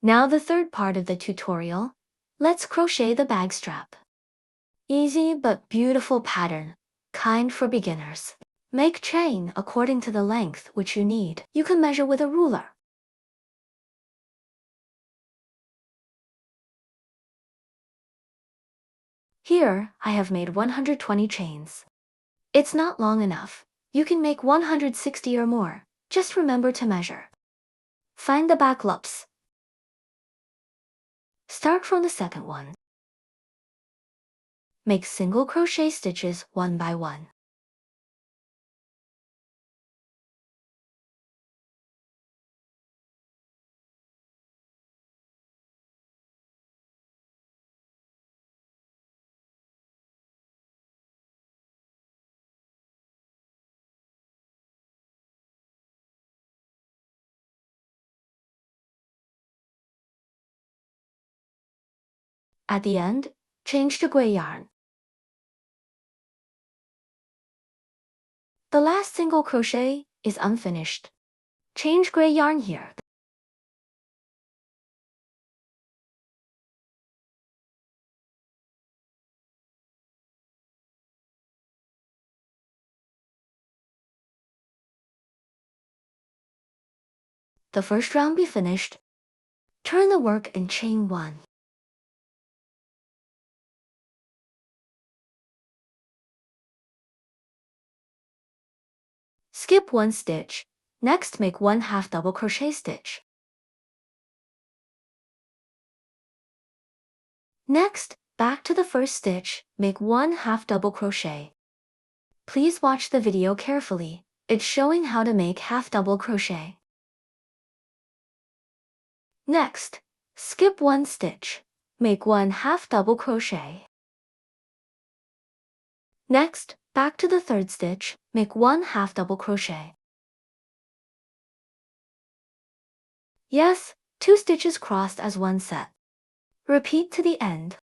Now the third part of the tutorial. Let's crochet the bag strap. Easy but beautiful pattern, kind for beginners. Make chain according to the length which you need. You can measure with a ruler. Here, I have made 120 chains. It's not long enough. You can make 160 or more. Just remember to measure. Find the back loops. Start from the second one. Make single crochet stitches one by one. At the end, change to gray yarn. The last single crochet is unfinished. Change gray yarn here. The first round be finished. Turn the work and chain one. Skip one stitch. Next, make one half double crochet stitch. Next, back to the first stitch, make one half double crochet. Please watch the video carefully. It's showing how to make half double crochet. Next, skip one stitch. Make one half double crochet. Next, back to the third stitch, make one half double crochet. Yes, 2 stitches crossed as one set. Repeat to the end.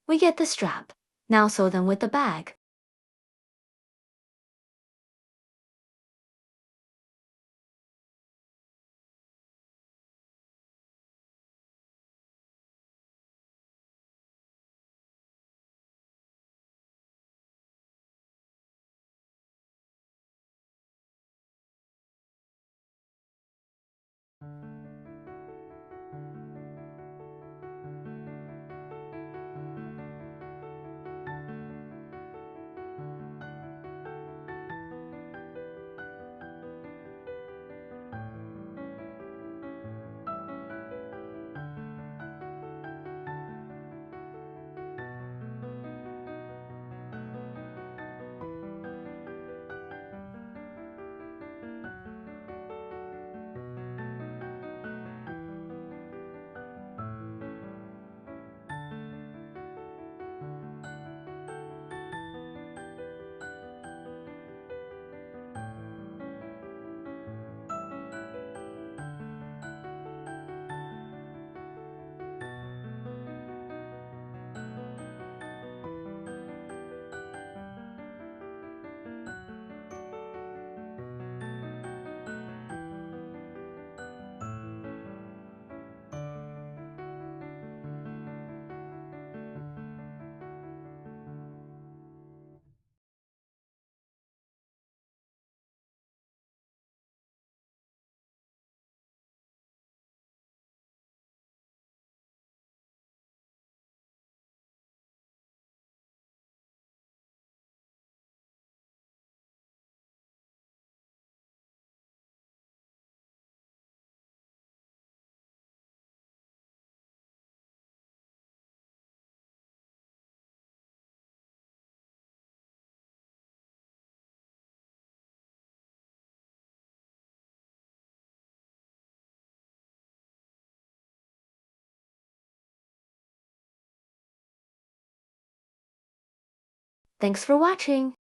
We get the strap. Now sew them with the bag. Thanks for watching.